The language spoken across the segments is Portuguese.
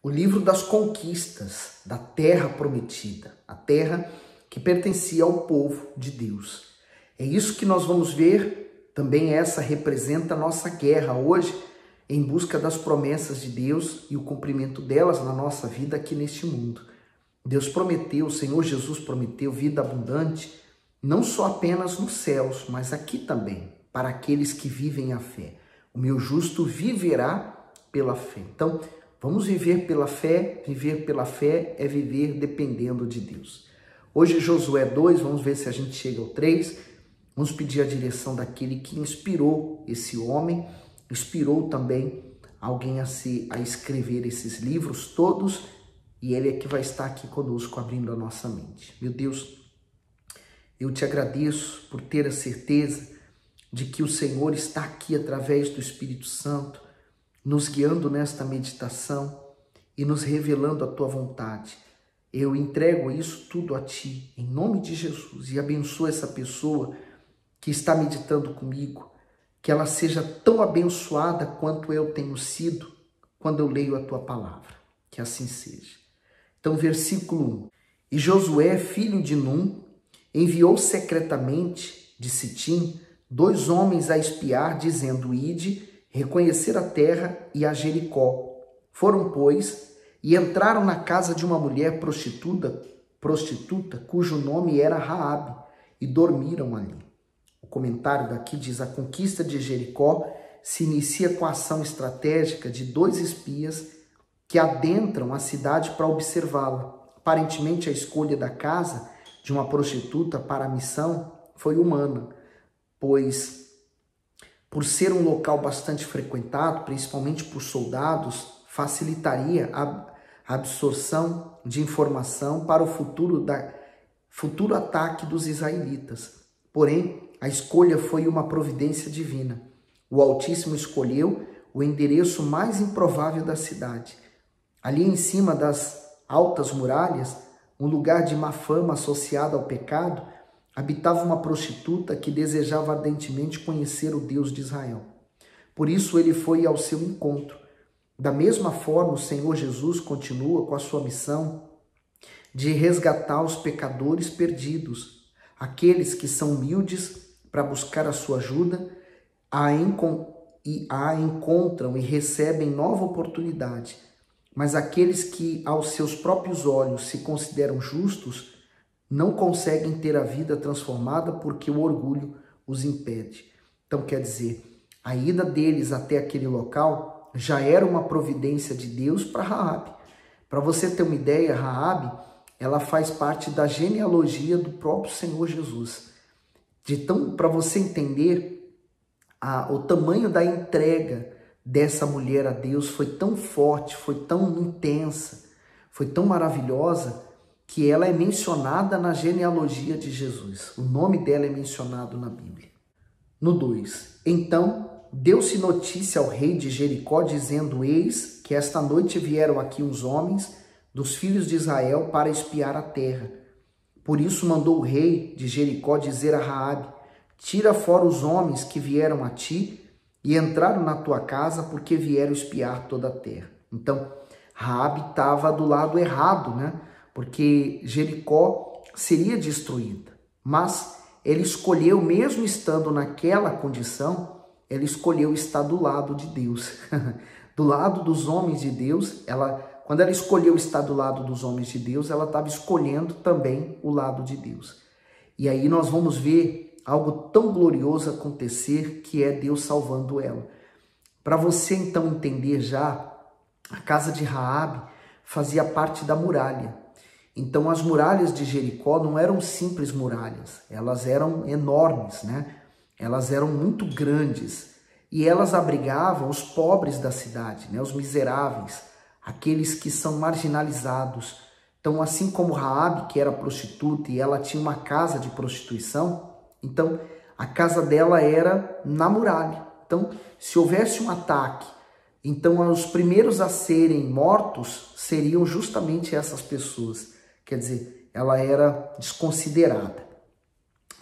o livro das conquistas da terra prometida, a terra que pertencia ao povo de Deus. É isso que nós vamos ver, também essa representa a nossa guerra hoje, em busca das promessas de Deus e o cumprimento delas na nossa vida aqui neste mundo. Deus prometeu, o Senhor Jesus prometeu vida abundante, não só apenas nos céus, mas aqui também, para aqueles que vivem a fé. O meu justo viverá pela fé. Então, vamos viver pela fé é viver dependendo de Deus. Hoje, Josué 2, vamos ver se a gente chega ao 3, vamos pedir a direção daquele que inspirou esse homem, inspirou também alguém a escrever esses livros todos, e ele é que vai estar aqui conosco, abrindo a nossa mente. Meu Deus, eu te agradeço por ter a certeza de que o Senhor está aqui através do Espírito Santo, nos guiando nesta meditação e nos revelando a tua vontade. Eu entrego isso tudo a ti, em nome de Jesus, e abençoa essa pessoa que está meditando comigo, que ela seja tão abençoada quanto eu tenho sido quando eu leio a tua palavra. Que assim seja. Então, versículo 1. E Josué, filho de Num, enviou secretamente de Sitim 2 homens a espiar, dizendo: Ide, reconhecer a terra e a Jericó. Foram, pois, e entraram na casa de uma mulher prostituta, cujo nome era Raabe, e dormiram ali. O comentário daqui diz: a conquista de Jericó se inicia com a ação estratégica de 2 espias que adentram a cidade para observá-la. Aparentemente, a escolha da casa de uma prostituta para a missão foi humana, pois, por ser um local bastante frequentado, principalmente por soldados, facilitaria a absorção de informação para o futuro ataque dos israelitas. Porém, a escolha foi uma providência divina. O Altíssimo escolheu o endereço mais improvável da cidade. Ali em cima das altas muralhas, um lugar de má fama associado ao pecado, habitava uma prostituta que desejava ardentemente conhecer o Deus de Israel. Por isso ele foi ao seu encontro. Da mesma forma, o Senhor Jesus continua com a sua missão de resgatar os pecadores perdidos, aqueles que são humildes para buscar a sua ajuda, a encontram e recebem nova oportunidade. Mas aqueles que aos seus próprios olhos se consideram justos não conseguem ter a vida transformada porque o orgulho os impede. Então, quer dizer, a ida deles até aquele local já era uma providência de Deus para Raabe. Para você ter uma ideia, Raabe, ela faz parte da genealogia do próprio Senhor Jesus. Para você entender, o tamanho da entrega dessa mulher a Deus foi tão forte, foi tão intensa, foi tão maravilhosa, que ela é mencionada na genealogia de Jesus. O nome dela é mencionado na Bíblia. No 2. Então, deu-se notícia ao rei de Jericó, dizendo: Eis que esta noite vieram aqui uns homens dos filhos de Israel para espiar a terra. Por isso mandou o rei de Jericó dizer a Raabe: Tira fora os homens que vieram a ti e entraram na tua casa, porque vieram espiar toda a terra. Então, Raabe estava do lado errado, né? Porque Jericó seria destruída. Mas ele escolheu, mesmo estando naquela condição, ele escolheu estar do lado de Deus. Do lado dos homens de Deus, quando ela escolheu estar do lado dos homens de Deus, ela estava escolhendo também o lado de Deus. E aí nós vamos ver algo tão glorioso acontecer, que é Deus salvando ela. Para você então entender já, a casa de Raabe fazia parte da muralha. Então as muralhas de Jericó não eram simples muralhas, elas eram enormes, né? Elas eram muito grandes e elas abrigavam os pobres da cidade, né? Os miseráveis, aqueles que são marginalizados. Então, assim como Raabe, que era prostituta e ela tinha uma casa de prostituição, então a casa dela era na muralha. Então, se houvesse um ataque, então os primeiros a serem mortos seriam justamente essas pessoas. Quer dizer, ela era desconsiderada.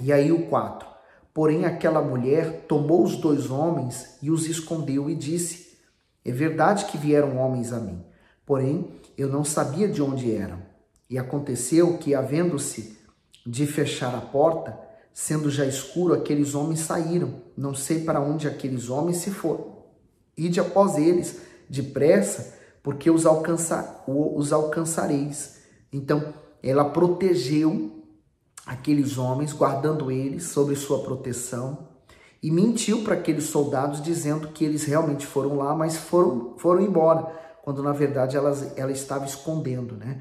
E aí o 4. Porém, aquela mulher tomou os 2 homens e os escondeu e disse: É verdade que vieram homens a mim. porém eu não sabia de onde eram. E aconteceu que, havendo-se de fechar a porta, sendo já escuro, aqueles homens saíram. Não sei para onde aqueles homens se foram. Ide após eles, depressa, porque os alcançareis. Então, ela protegeu aqueles homens, guardando eles sob sua proteção, e mentiu para aqueles soldados, dizendo que eles realmente foram lá, mas foram embora, quando na verdade ela estava escondendo, né,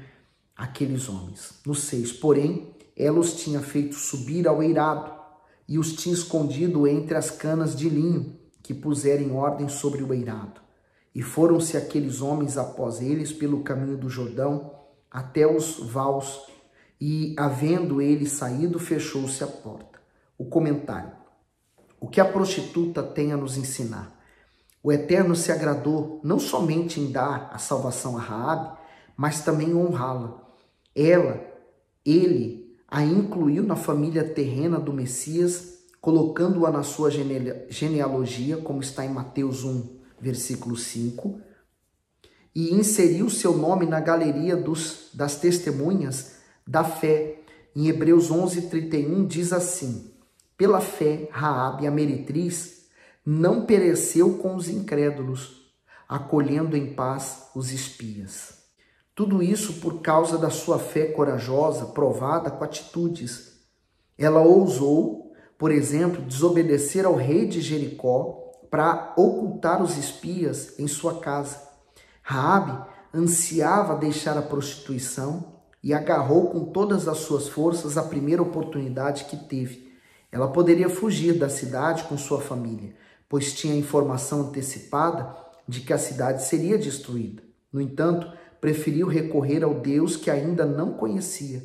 aqueles homens. No 6, porém, ela os tinha feito subir ao eirado, e os tinha escondido entre as canas de linho, que puseram em ordem sobre o eirado. E foram-se aqueles homens após eles pelo caminho do Jordão, até os vaus, e, havendo ele saído, fechou-se a porta. O comentário. O que a prostituta tem a nos ensinar? O Eterno se agradou não somente em dar a salvação a Raabe, mas também honrá-la. Ele a incluiu na família terrena do Messias, colocando-a na sua genealogia, como está em Mateus 1, versículo 5, e inseriu seu nome na galeria das testemunhas da fé. Em Hebreus 11:31 diz assim: pela fé, Raabe, a meretriz, não pereceu com os incrédulos, acolhendo em paz os espias. Tudo isso por causa da sua fé corajosa, provada com atitudes. Ela ousou, por exemplo, desobedecer ao rei de Jericó para ocultar os espias em sua casa. Raabe ansiava deixar a prostituição e agarrou com todas as suas forças a primeira oportunidade que teve. Ela poderia fugir da cidade com sua família, pois tinha informação antecipada de que a cidade seria destruída. No entanto, preferiu recorrer ao Deus que ainda não conhecia.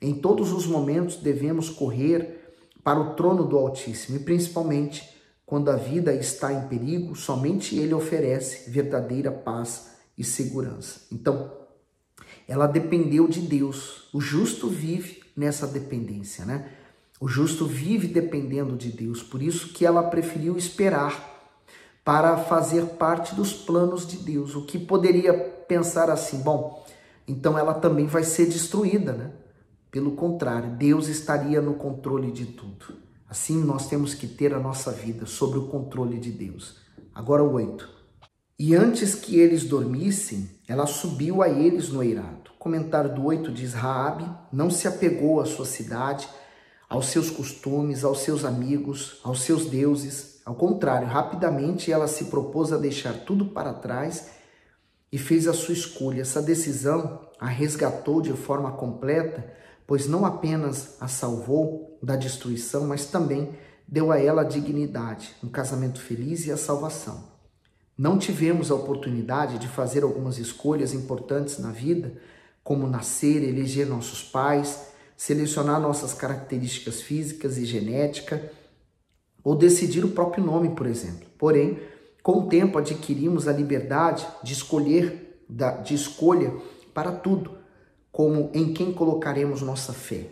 Em todos os momentos devemos correr para o trono do Altíssimo, e principalmente quando a vida está em perigo, somente Ele oferece verdadeira paz e segurança. Então, ela dependeu de Deus. O justo vive nessa dependência, né? O justo vive dependendo de Deus, por isso que ela preferiu esperar para fazer parte dos planos de Deus. O que poderia pensar assim, bom, então ela também vai ser destruída, né? Pelo contrário, Deus estaria no controle de tudo. Assim, nós temos que ter a nossa vida sob o controle de Deus. Agora o 8. E antes que eles dormissem, ela subiu a eles no eirado. O comentário do 8 diz: Raabe não se apegou à sua cidade, aos seus costumes, aos seus amigos, aos seus deuses. Ao contrário, rapidamente ela se propôs a deixar tudo para trás e fez a sua escolha. Essa decisão a resgatou de forma completa, pois não apenas a salvou da destruição, mas também deu a ela a dignidade, um casamento feliz e a salvação. Não tivemos a oportunidade de fazer algumas escolhas importantes na vida, como nascer, eleger nossos pais, selecionar nossas características físicas e genética, ou decidir o próprio nome, por exemplo. Porém, com o tempo adquirimos a liberdade de escolha para tudo, como em quem colocaremos nossa fé,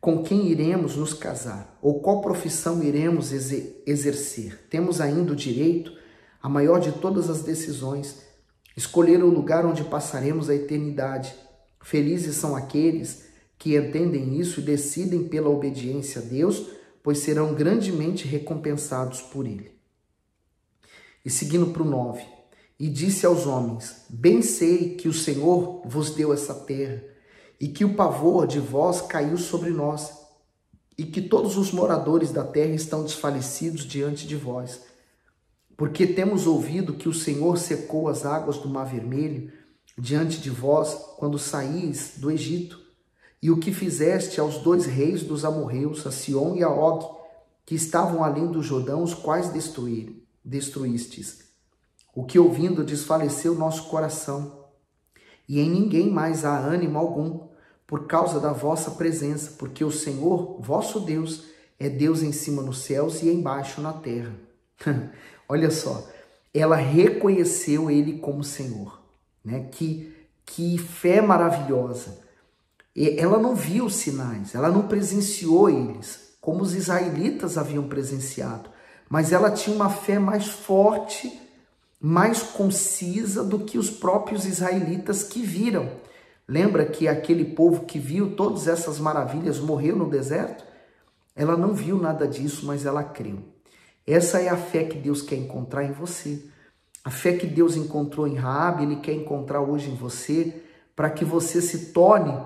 com quem iremos nos casar, ou qual profissão iremos exercer. Temos ainda o direito, a maior de todas as decisões, escolher o lugar onde passaremos a eternidade. Felizes são aqueles que entendem isso e decidem pela obediência a Deus, pois serão grandemente recompensados por Ele. E seguindo para o 9, e disse aos homens: bem sei que o Senhor vos deu essa terra, e que o pavor de vós caiu sobre nós, e que todos os moradores da terra estão desfalecidos diante de vós. Porque temos ouvido que o Senhor secou as águas do Mar Vermelho diante de vós quando saíes do Egito, e o que fizeste aos 2 reis dos amorreus, a Sion e a Og, que estavam além do Jordão, os quais destruístes. O que ouvindo desfaleceu nosso coração, e em ninguém mais há ânimo algum, por causa da vossa presença, porque o Senhor, vosso Deus, é Deus em cima nos céus e embaixo na terra. Olha só, ela reconheceu Ele como Senhor, né? Que fé maravilhosa. Ela não viu os sinais, ela não presenciou eles, como os israelitas haviam presenciado, mas ela tinha uma fé mais forte, mais concisa do que os próprios israelitas que viram. Lembra que aquele povo que viu todas essas maravilhas morreu no deserto? Ela não viu nada disso, mas ela creu. Essa é a fé que Deus quer encontrar em você. A fé que Deus encontrou em Raabe, Ele quer encontrar hoje em você, para que você se torne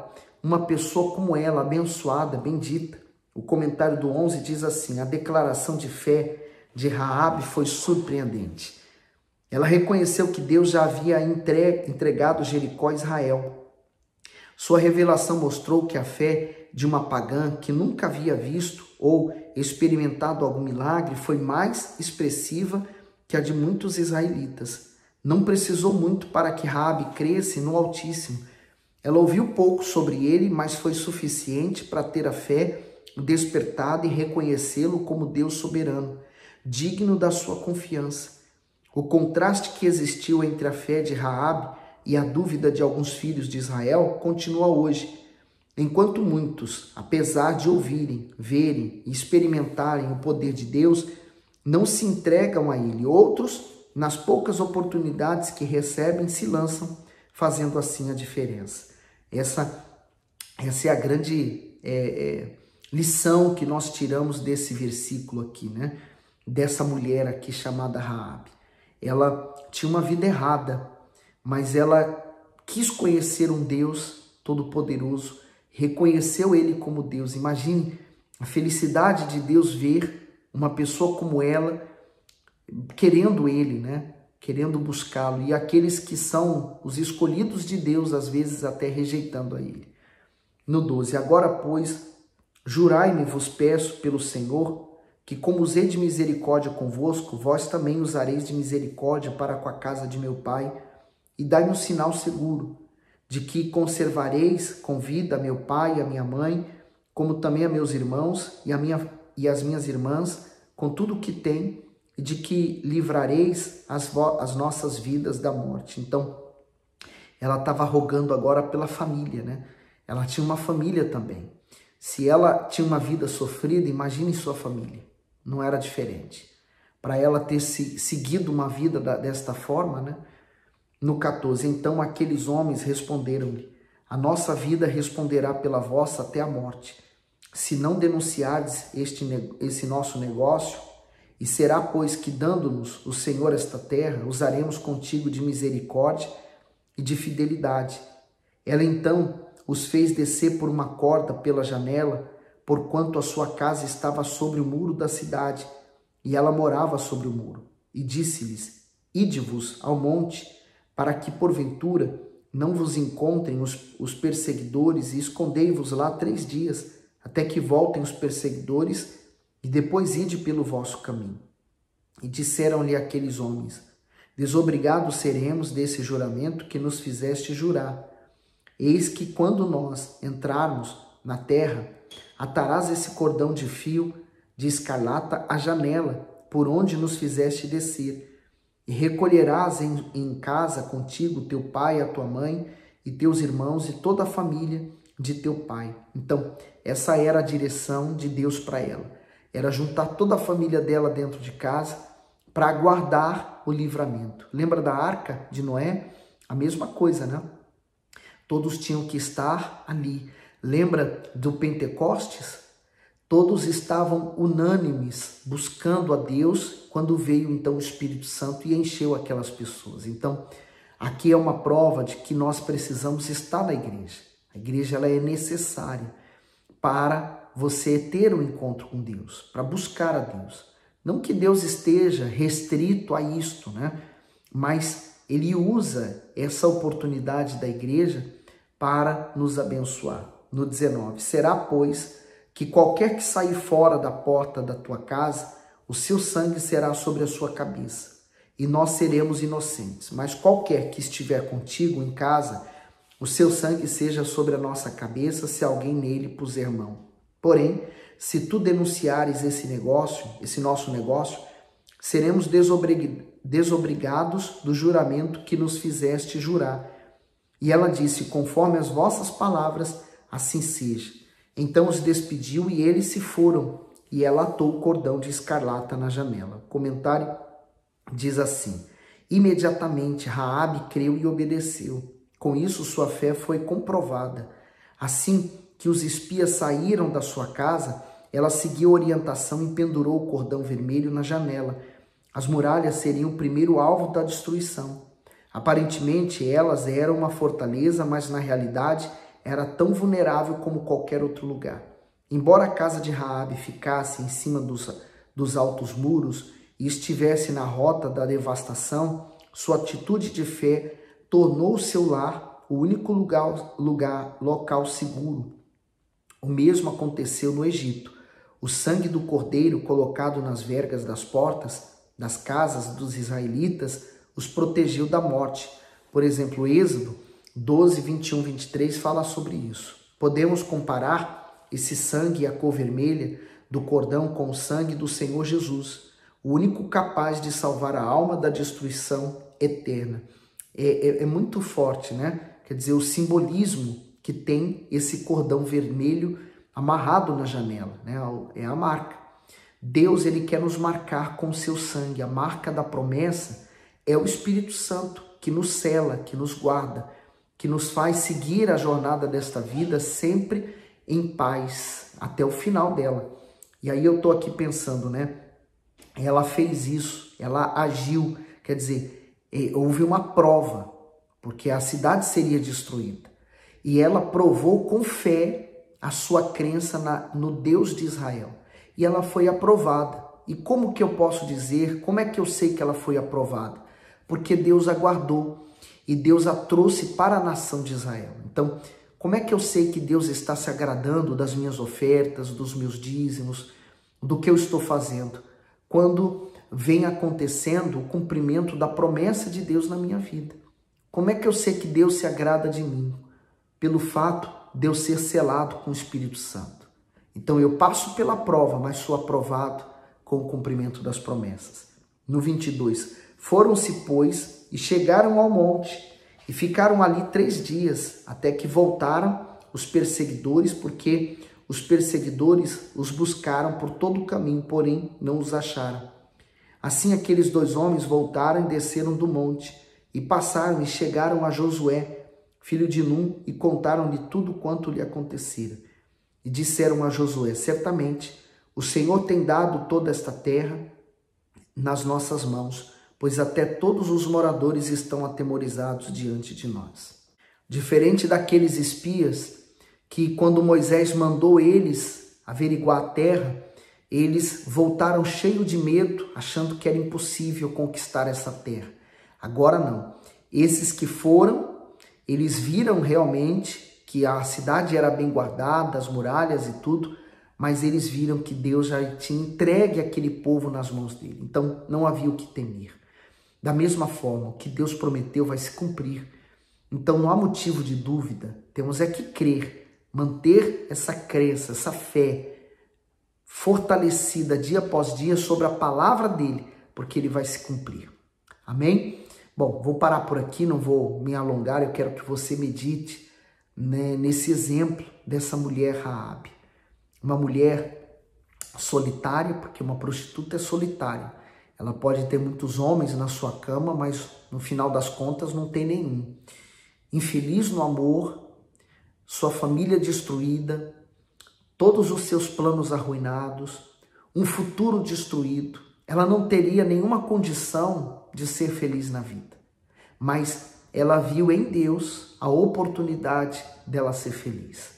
uma pessoa como ela, abençoada, bendita. O comentário do 11 diz assim: a declaração de fé de Raabe foi surpreendente. Ela reconheceu que Deus já havia entregado Jericó a Israel. Sua revelação mostrou que a fé de uma pagã que nunca havia visto ou experimentado algum milagre foi mais expressiva que a de muitos israelitas. Não precisou muito para que Raabe cresce no Altíssimo. Ela ouviu pouco sobre ele, mas foi suficiente para ter a fé despertada e reconhecê-lo como Deus soberano, digno da sua confiança. O contraste que existiu entre a fé de Raabe e a dúvida de alguns filhos de Israel continua hoje. Enquanto muitos, apesar de ouvirem, verem e experimentarem o poder de Deus, não se entregam a Ele, outros, nas poucas oportunidades que recebem, se lançam, fazendo assim a diferença. Essa é a grande lição que nós tiramos desse versículo aqui, né? Dessa mulher aqui chamada Raabe. Ela tinha uma vida errada, mas ela quis conhecer um Deus todo-poderoso, reconheceu Ele como Deus. Imagine a felicidade de Deus ver uma pessoa como ela querendo Ele, né? Querendo buscá-lo. E aqueles que são os escolhidos de Deus, às vezes até rejeitando a Ele. No 12, agora, pois, jurai-me, vos peço pelo Senhor, que como usei de misericórdia convosco, vós também usareis de misericórdia para com a casa de meu pai, e dai um sinal seguro, de que conservareis com vida a meu pai e a minha mãe, como também a meus irmãos e as minhas irmãs, com tudo o que tem, e de que livrareis as nossas vidas da morte. Então, ela estava rogando agora pela família, né? Ela tinha uma família também. Se ela tinha uma vida sofrida, imagine sua família. Não era diferente. Para ela ter seguido uma vida desta forma, né? No 14, então aqueles homens responderam-lhe: a nossa vida responderá pela vossa até a morte, se não denunciardes esse nosso negócio, e será, pois, que dando-nos o Senhor esta terra, usaremos contigo de misericórdia e de fidelidade. Ela então os fez descer por uma corda pela janela, porquanto a sua casa estava sobre o muro da cidade, e ela morava sobre o muro. E disse-lhes: ide-vos ao monte, para que, porventura, não vos encontrem os perseguidores, e escondei-vos lá 3 dias, até que voltem os perseguidores, e depois ide pelo vosso caminho. E disseram-lhe aqueles homens: desobrigados seremos desse juramento que nos fizeste jurar. Eis que, quando nós entrarmos na terra, atarás esse cordão de fio de escarlata à janela, por onde nos fizeste descer, e recolherás em casa contigo teu pai, a tua mãe, e teus irmãos, e toda a família de teu pai. Então, essa era a direção de Deus para ela. Era juntar toda a família dela dentro de casa para aguardar o livramento. Lembra da arca de Noé? A mesma coisa, né? Todos tinham que estar ali. Lembra do Pentecostes? Todos estavam unânimes, buscando a Deus, quando veio então o Espírito Santo e encheu aquelas pessoas. Então, aqui é uma prova de que nós precisamos estar na igreja. A igreja ela é necessária para você ter um encontro com Deus, para buscar a Deus. Não que Deus esteja restrito a isto, né? Mas Ele usa essa oportunidade da igreja para nos abençoar. No 19, será, pois, que qualquer que sair fora da porta da tua casa, o seu sangue será sobre a sua cabeça, e nós seremos inocentes. Mas qualquer que estiver contigo em casa, o seu sangue seja sobre a nossa cabeça, se alguém nele puser mão. Porém, se tu denunciares esse nosso negócio, seremos desobrigados do juramento que nos fizeste jurar. E ela disse: conforme as vossas palavras, assim seja. Então os despediu e eles se foram, e ela atou o cordão de escarlata na janela. O comentário diz assim: Imediatamente Raabe creu e obedeceu. Com isso sua fé foi comprovada. Assim que os espias saíram da sua casa, ela seguiu a orientação e pendurou o cordão vermelho na janela. As muralhas seriam o primeiro alvo da destruição. Aparentemente elas eram uma fortaleza, mas na realidade era tão vulnerável como qualquer outro lugar. Embora a casa de Raabe ficasse em cima dos altos muros e estivesse na rota da devastação, sua atitude de fé tornou o seu lar o único local seguro. O mesmo aconteceu no Egito. O sangue do cordeiro colocado nas vergas das portas das casas dos israelitas os protegeu da morte. Por exemplo, Êxodo 12, 21, 23 fala sobre isso. Podemos comparar esse sangue e a cor vermelha do cordão com o sangue do Senhor Jesus, o único capaz de salvar a alma da destruição eterna. É muito forte, né? Quer dizer, o simbolismo que tem esse cordão vermelho amarrado na janela, né? É a marca. Deus, ele quer nos marcar com o seu sangue. A marca da promessa é o Espírito Santo, que nos sela, que nos guarda, que nos faz seguir a jornada desta vida sempre em paz, até o final dela. E aí eu tô aqui pensando, né? Ela fez isso, ela agiu, quer dizer, houve uma prova, porque a cidade seria destruída. E ela provou com fé a sua crença no Deus de Israel. E ela foi aprovada. E como que eu posso dizer, como é que eu sei que ela foi aprovada? Porque Deus a guardou e Deus a trouxe para a nação de Israel. Então, como é que eu sei que Deus está se agradando das minhas ofertas, dos meus dízimos, do que eu estou fazendo? Quando vem acontecendo o cumprimento da promessa de Deus na minha vida. Como é que eu sei que Deus se agrada de mim? Pelo fato de eu ser selado com o Espírito Santo. Então eu passo pela prova, mas sou aprovado com o cumprimento das promessas. No 22, foram-se, pois, e chegaram ao monte, e ficaram ali 3 dias, até que voltaram os perseguidores, porque os perseguidores os buscaram por todo o caminho, porém não os acharam. Assim aqueles 2 homens voltaram e desceram do monte, e passaram e chegaram a Josué, filho de Num, e contaram-lhe tudo quanto lhe acontecera. E disseram a Josué: certamente o Senhor tem dado toda esta terra nas nossas mãos, pois até todos os moradores estão atemorizados diante de nós. Diferente daqueles espias que, quando Moisés mandou eles averiguar a terra, eles voltaram cheios de medo, achando que era impossível conquistar essa terra. Agora não. Esses que foram, eles viram realmente que a cidade era bem guardada, as muralhas e tudo, mas eles viram que Deus já tinha entregue aquele povo nas mãos dele. Então não havia o que temer. Da mesma forma, o que Deus prometeu vai se cumprir. Então não há motivo de dúvida. Temos é que crer, manter essa crença, essa fé fortalecida dia após dia sobre a palavra dele, porque ele vai se cumprir. Amém? Bom, vou parar por aqui, não vou me alongar, eu quero que você medite, né, nesse exemplo dessa mulher Raabe. Uma mulher solitária, porque uma prostituta é solitária. Ela pode ter muitos homens na sua cama, mas no final das contas não tem nenhum. Infeliz no amor, sua família destruída, todos os seus planos arruinados, um futuro destruído. Ela não teria nenhuma condição de ser feliz na vida. Mas ela viu em Deus a oportunidade dela ser feliz.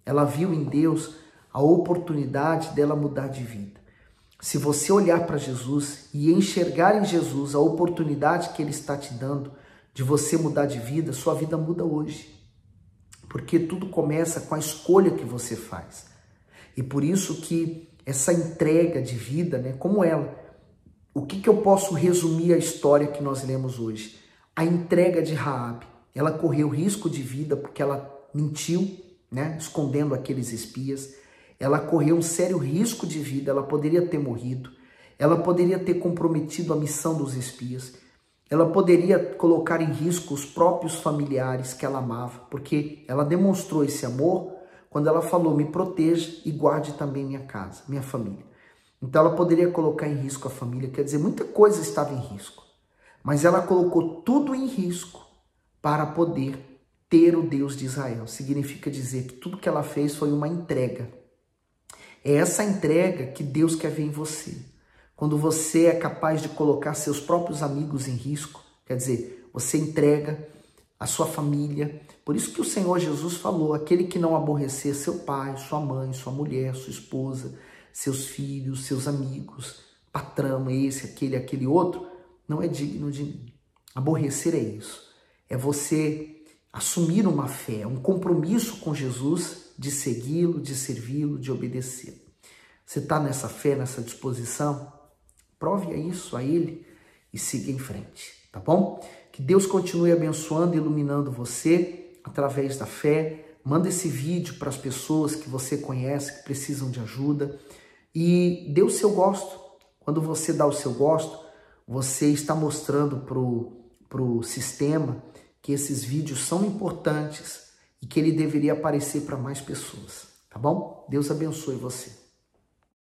Ela viu em Deus a oportunidade dela mudar de vida. Se você olhar para Jesus e enxergar em Jesus a oportunidade que ele está te dando de você mudar de vida, sua vida muda hoje. Porque tudo começa com a escolha que você faz. E por isso que essa entrega de vida, né, como ela, o que eu posso resumir a história que nós lemos hoje? A entrega de Raabe. Ela correu risco de vida porque ela mentiu, né, escondendo aqueles espias. Ela correu um sério risco de vida, ela poderia ter morrido. Ela poderia ter comprometido a missão dos espias. Ela poderia colocar em risco os próprios familiares que ela amava, porque ela demonstrou esse amor quando ela falou: me proteja e guarde também minha casa, minha família. Então ela poderia colocar em risco a família, quer dizer, muita coisa estava em risco. mas ela colocou tudo em risco para poder ter o Deus de Israel. Significa dizer que tudo que ela fez foi uma entrega. É essa entrega que Deus quer ver em você. Quando você é capaz de colocar seus próprios amigos em risco, quer dizer, você entrega a sua família. Por isso que o Senhor Jesus falou, aquele que não aborrecer seu pai, sua mãe, sua mulher, sua esposa, seus filhos, seus amigos, patrão, esse, aquele outro, não é digno de mim. Aborrecer é isso. É você assumir uma fé, um compromisso com Jesus de segui-lo, de servi-lo, de obedecê-lo. Você está nessa fé, nessa disposição? Prove isso a Ele e siga em frente, tá bom? Que Deus continue abençoando e iluminando você através da fé. Manda esse vídeo para as pessoas que você conhece, que precisam de ajuda. E dê o seu gosto. Quando você dá o seu gosto, você está mostrando para o sistema que esses vídeos são importantes e que ele deveria aparecer para mais pessoas, tá bom? Deus abençoe você.